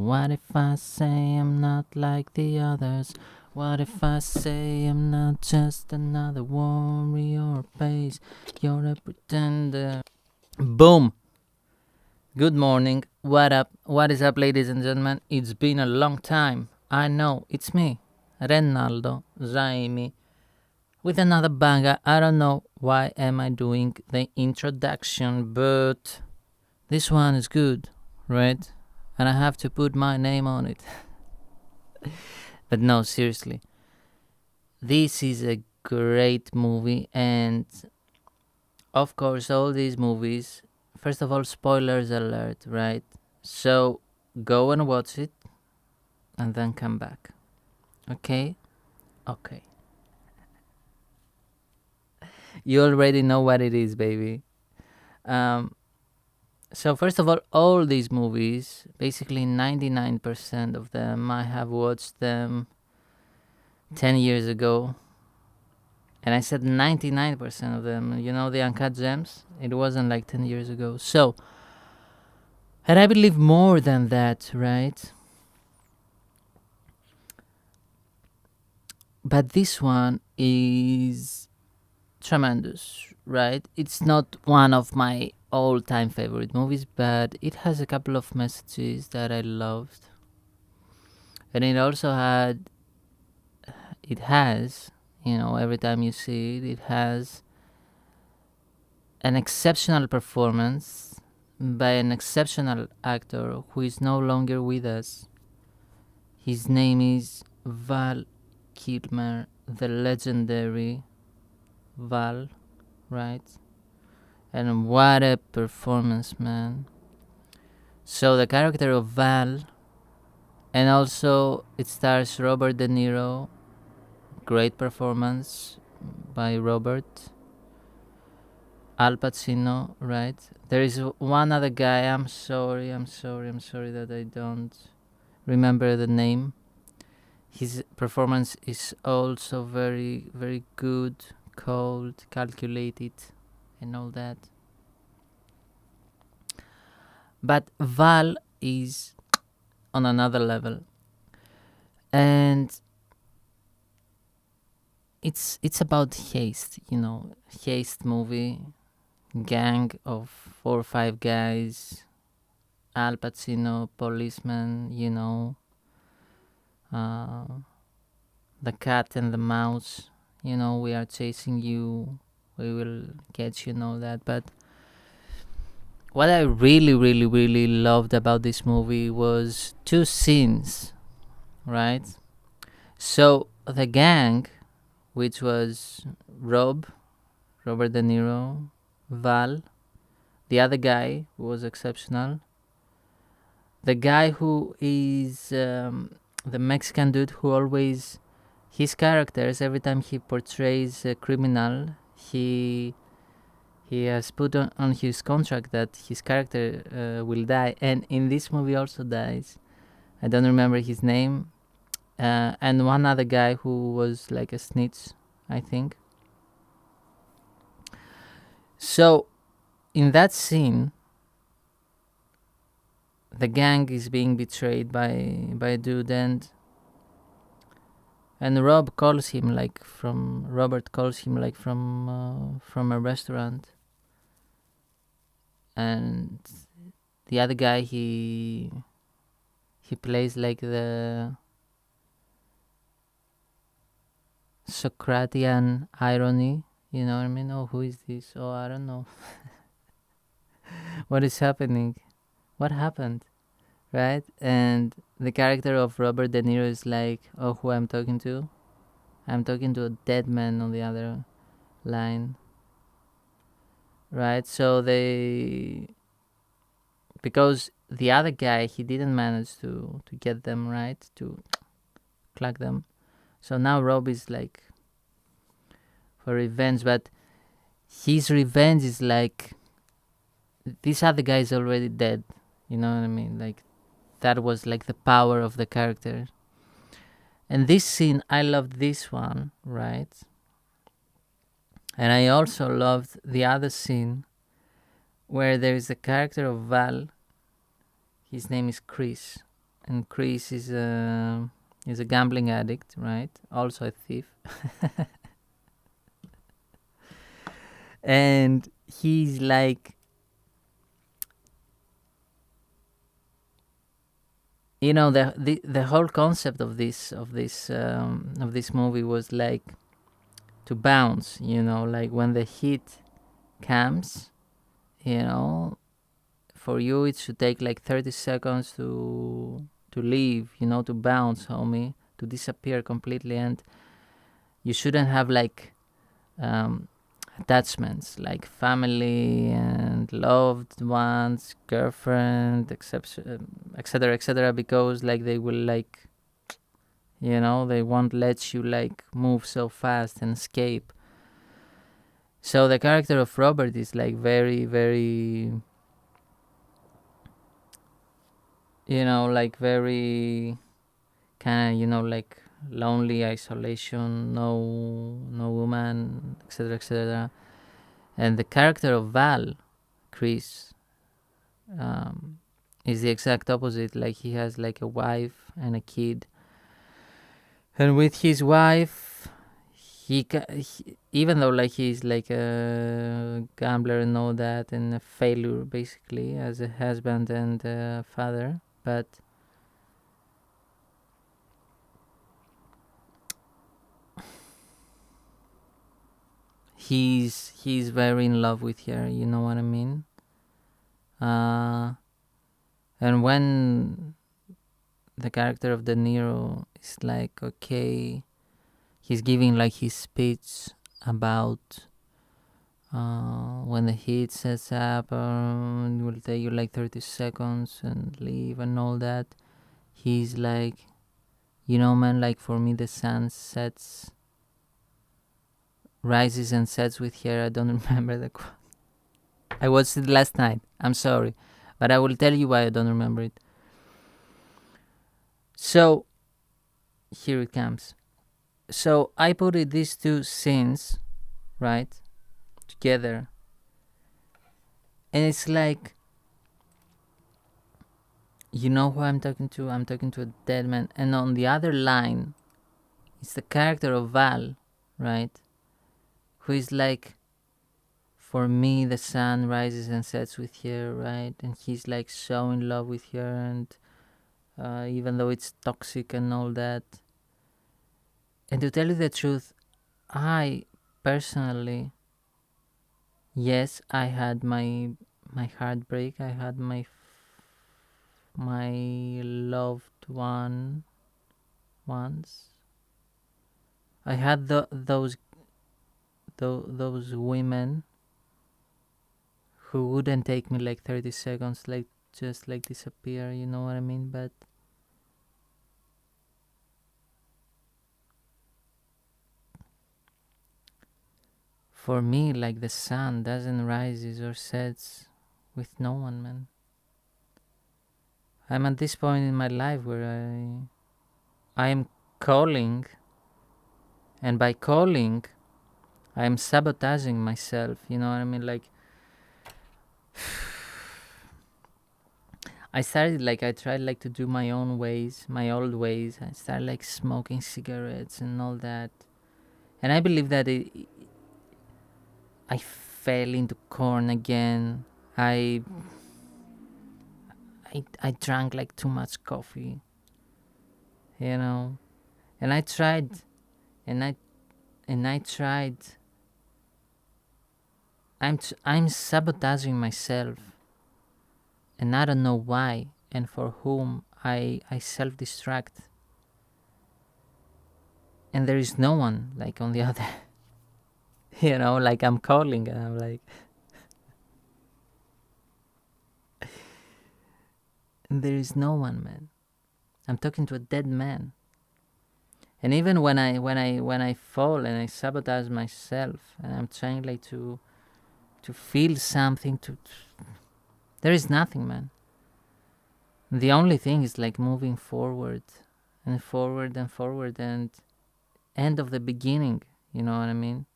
What if I say I'm not like the others? What if I say I'm not just another warrior base? You're a pretender. Boom! Good morning. What up? What is up, ladies and gentlemen? It's been a long time. I know, it's me, Renaldo Zaimi, with another banger. I don't know why am I doing the introduction, but this one is good, right? And I have to put my name on it. But no, seriously. This is a great movie, and of course, all these movies, first of all, spoilers alert, right? So go and watch it and then come back. Okay? Okay. You already know what it is, baby. Um, so, first of all these movies, basically 99% of them, I have watched them 10 years ago. And I said 99% of them, the Uncut Gems, it wasn't like 10 years ago. So, and I believe more than that, right? But this one is tremendous, right? It's not one of my all-time favorite movies, but it has a couple of messages that I loved. And it has, every time you see it, it has an exceptional performance by an exceptional actor who is no longer with us. His name is Val Kilmer, the legendary Val, right? And what a performance, man. So the character of Val, and also it stars Robert De Niro. Great performance by Robert. Al Pacino, right? There is one other guy. I'm sorry that I don't remember the name. His performance is also very, very good, cold, calculated, and all that. But Val is on another level, and it's about Heist, Heist movie, gang of 4 or 5 guys, Al Pacino, policeman, uh, the cat and the mouse, we are chasing you, we will catch you, know that. But what I really, really, really loved about this movie was 2 scenes, right? So the gang, which was Robert De Niro, Val, the other guy who was exceptional, the guy who is the Mexican dude who always, his characters, every time he portrays a criminal, he has put on his contract that his character will die, and in this movie also dies. I don't remember his name. And one other guy who was like a snitch, I think. So in that scene, the gang is being betrayed by a dude, and Robert calls him like from a restaurant, and the other guy, he plays like the Socratian irony, you know what I mean? Oh, who is this? Oh, I don't know. What is happening? What happened? Right? And the character of Robert De Niro is like, oh, who I'm talking to? I'm talking to a dead man on the other line. Right? So because the other guy, he didn't manage to get them, right? To clock them. So now Rob is like for revenge, but his revenge is like, this other guy is already dead. You know what I mean? Like, that was like the power of the character. And this scene, I loved this one, right? And I also loved the other scene where there is a character of Val. His name is Chris. and Chris is a gambling addict, right? Also a thief, and he's like, the whole concept of this movie was like to bounce, like when the heat comes, you know for you it should take like 30 seconds to leave, to bounce, homie, to disappear completely. And you shouldn't have like um attachments like family and loved ones, girlfriend, etc., etc., because like they will like, they won't let you like move so fast and escape. So the character of Robert is like very, very, like very kind of, like lonely, isolation, no woman, etc., etc. And the character of Val, Chris, um, is the exact opposite. Like he has like a wife and a kid, and with his wife, even though like he's like a gambler and all that, and a failure basically as a husband and a father, but he's very in love with her. You know what I mean? Uh, and when the character of De Niro is like, okay, he's giving like his speech about when the heat sets up, it will take you like 30 seconds and leave and all that. He's like, man, like for me, the sun rises and sets with her. I don't remember the quote. I watched it last night. I'm sorry. But I will tell you why I don't remember it. So, here it comes. So, I put these two scenes, right, together. And it's like, you know who I'm talking to? I'm talking to a dead man. And on the other line, it's the character of Val, right? Who is like, for me, the sun rises and sets with her, right? And he's like so in love with her, and even though it's toxic and all that. And to tell you the truth, I personally, yes, I had my heartbreak. I had my loved one once. I had those women who wouldn't take me like 30 seconds, like just like disappear. You know what I mean? But for me, like the sun doesn't rises or sets with no one, man. I'm at this point in my life where I am calling, and by calling, I am sabotaging myself. You know what I mean? Like I started like I tried like to do my own ways, my old ways. I started like smoking cigarettes and all that, and I believe that I fell into corn again. I drank like too much coffee, you know, and I tried, and I tried. I'm sabotaging myself, and I don't know why and for whom. I self destruct, and there is no one like on the other. Like I'm calling and I'm like, and there is no one, man. I'm talking to a dead man. And even when I fall and I sabotage myself and I'm trying like to feel something, there is nothing, man. The only thing is like moving forward and forward and forward and end of the beginning. You know what I mean?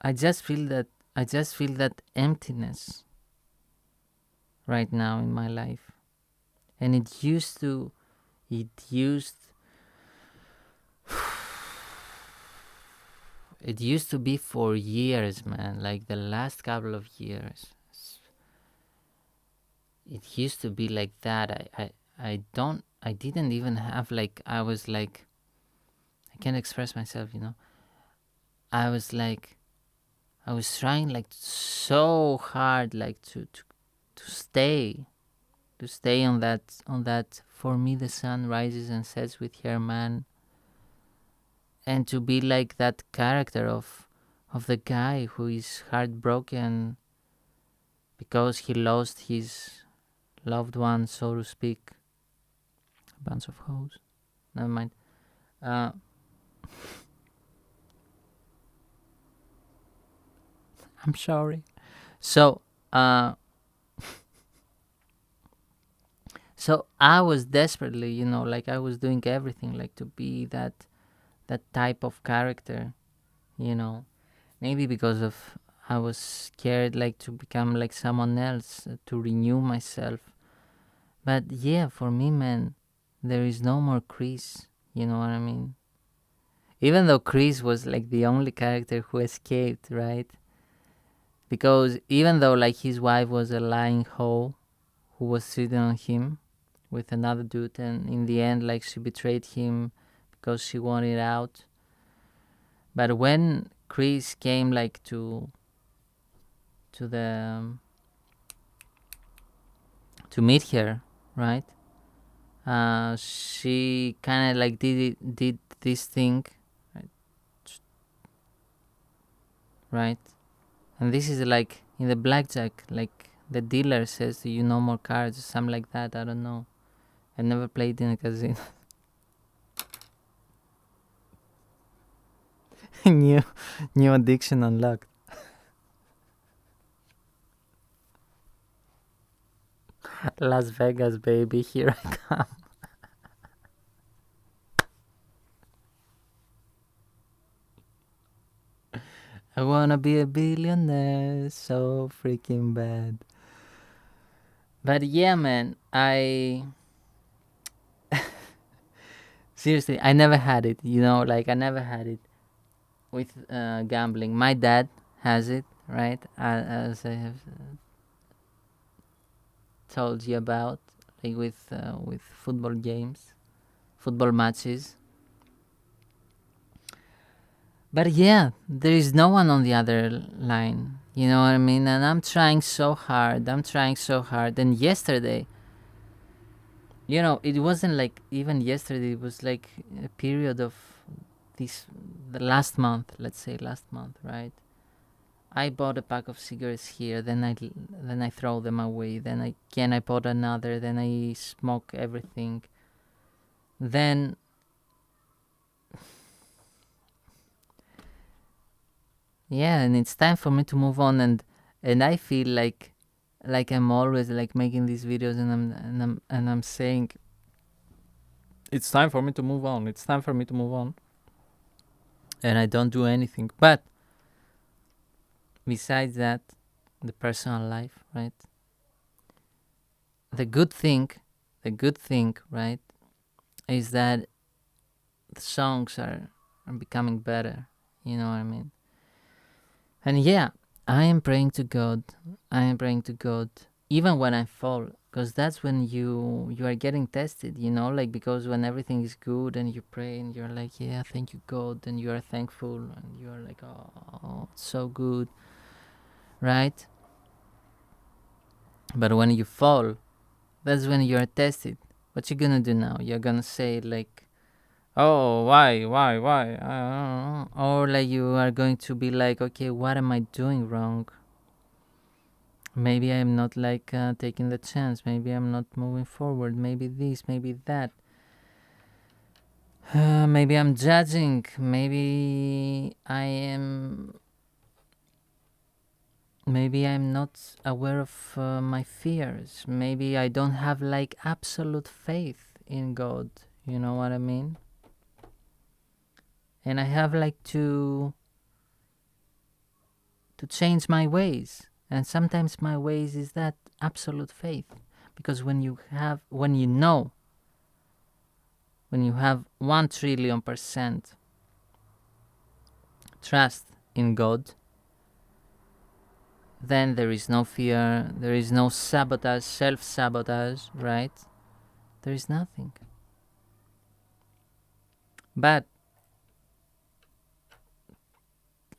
I just feel that emptiness. right now in my life. And it used it used to be for years, man, like the last couple of years. It used to be like that. I didn't even have like, I was like, I can't express myself, I was like, I was trying like so hard like to stay on that for me the sun rises and sets with her, man, and to be like that character of the guy who is heartbroken because he lost his loved one, so to speak. A bunch of hoes. Never mind. Uh, I'm sorry. So, so I was desperately, like I was doing everything, like to be that type of character, you know. Maybe because of I was scared, like to become like someone else, to renew myself. But yeah, for me, man, there is no more Chris. You know what I mean? Even though Chris was like the only character who escaped, right? Because even though like his wife was a lying hoe who was cheating on him with another dude, and in the end, like she betrayed him because she wanted out. But when Chris came like to the to meet her, right? She kind of like did this thing, right? Right, and this is like in the blackjack, like the dealer says, "Do you know more cards?" Or something like that. I don't know. I never played in a casino. new new addiction unlocked. Las Vegas, baby, here I come. I wanna be a billionaire, so freaking bad. But yeah, man, I seriously, I never had it. Like I never had it with gambling. My dad has it, right? As I have told you about, like with football games, football matches. But yeah, there is no one on the other line. You know what I mean? And I'm trying so hard. I'm trying so hard. And yesterday, it wasn't like even yesterday. It was like a period of the last month. Let's say last month, right? I bought a pack of cigarettes here. Then I throw them away. Then I bought another. Then I smoke everything. Then yeah, and it's time for me to move on. And I feel like I'm always like making these videos, and I'm saying it's time for me to move on. It's time for me to move on, and I don't do anything. But besides that, the personal life, right? The good thing, right, is that the songs are becoming better. You know what I mean? And yeah, I am praying to God. I am praying to God even when I fall, because that's when you are getting tested. Like, because when everything is good and you pray and you're like, yeah, thank you God, and you are thankful and you are like, oh, it's so good, right? But when you fall, that's when you are tested. What you gonna do now? You're gonna say like, oh, why, I don't know. Or like you are going to be like, okay, what am I doing wrong? Maybe I'm not like taking the chance. Maybe I'm not moving forward. Maybe this, maybe that. Maybe I'm judging. Maybe I am. Maybe I'm not aware of my fears. Maybe I don't have like absolute faith in God. You know what I mean? And I have like to change my ways. And sometimes my ways is that absolute faith. Because when you have 1,000,000,000,000% trust in God, then there is no fear, there is no sabotage, self-sabotage, right? There is nothing. But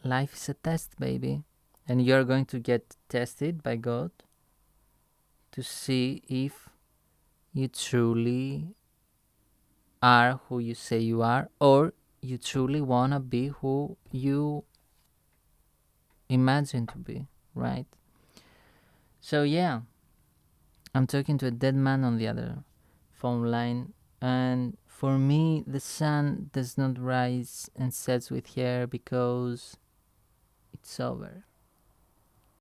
life is a test, baby. And you're going to get tested by God to see if you truly are who you say you are, or you truly want to be who you imagine to be, right? So yeah, I'm talking to a dead man on the other phone line, and for me the sun does not rise and sets with her because it's over.